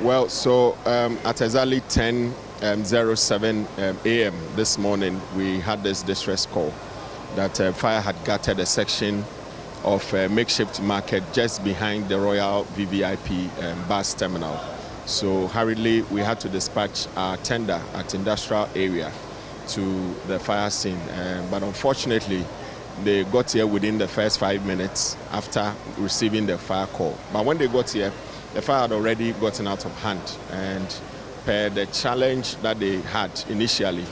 Well, so at exactly 10:07 a.m. this morning, we had this distress call that fire had gutted a section of Makeshift market just behind the Royal VVIP Bus Terminal. So hurriedly, we had to dispatch our tender at industrial area to the fire scene. But unfortunately, they got here within the first 5 minutes after receiving the fire call. But when they got here, the fire had already gotten out of hand, and per the challenge that they had initially,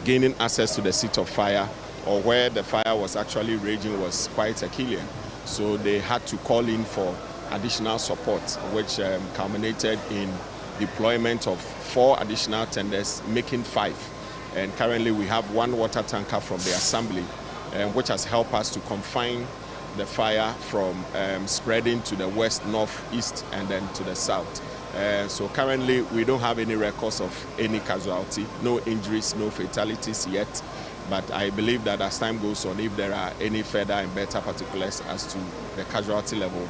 gaining access to the seat of fire or where the fire was actually raging was quite Herculean. So they had to call in for additional support, which culminated in deployment of 4 additional tenders, making 5. And currently we have 1 water tanker from the assembly, which has helped us to confine the fire from spreading to the west, north, east, and then to the south. So currently we don't have any records of any casualty, no injuries, no fatalities yet. But I believe that as time goes on, if there are any further and better particulars as to the casualty level,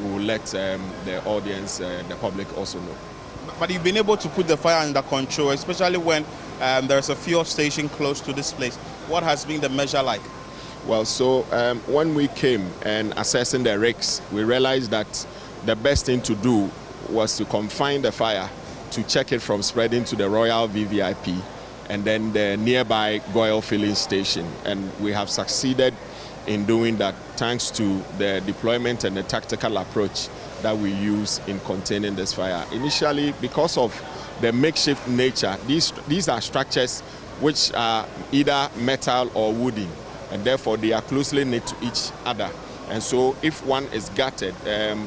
we will let the audience, the public also know. But you've been able to put the fire under control, especially when there's a fuel station close to this place. What has been the measure like? Well, so when we came and assessing the risks, we realized that the best thing to do was to confine the fire to check it from spreading to the Royal VVIP and then the nearby oil filling station. And we have succeeded in doing that thanks to the deployment and the tactical approach that we use in containing this fire. Initially, because of the makeshift nature, these are structures which are either metal or wooden, and therefore they are closely knit to each other. And so if one is gutted,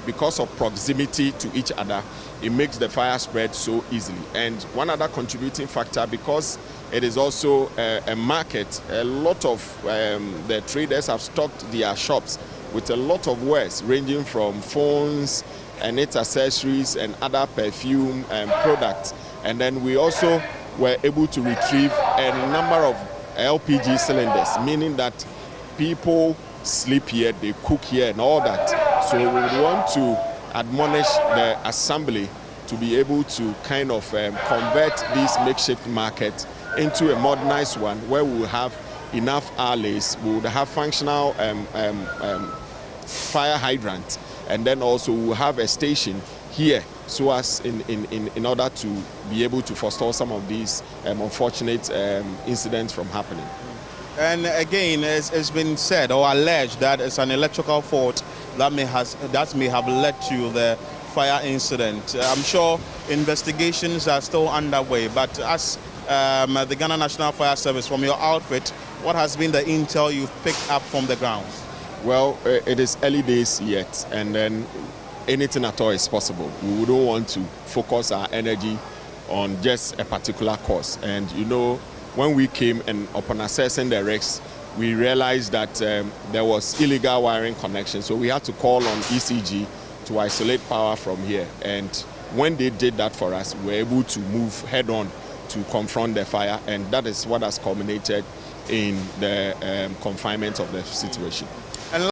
because of proximity to each other, it makes the fire spread so easily. And one other contributing factor, because it is also a market, a lot of the traders have stocked their shops with a lot of wares ranging from phones and its accessories and other perfume and products. And then we also were able to retrieve a number of LPG cylinders, meaning that people sleep here, they cook here and all that. So we would want to admonish the assembly to be able to kind of convert this makeshift market into a modernized one where we will have enough alleys, we would have functional fire hydrant, and then also we will have a station here so as in order to be able to forestall some of these unfortunate incidents from happening. And again, it's been said or alleged that it's an electrical fault that may have led to the fire incident. I'm sure investigations are still underway, but as the Ghana National Fire Service, from your outfit, what has been the intel you've picked up from the ground? Well, it is early days yet, and then anything at all is possible. We wouldn't want to focus our energy on just a particular cause. And you know, when we came and upon assessing the risks, we realized that there was illegal wiring connection. So we had to call on ECG to isolate power from here. And when they did that for us, we were able to move head on to confront the fire. And that is what has culminated in the confinement of the situation.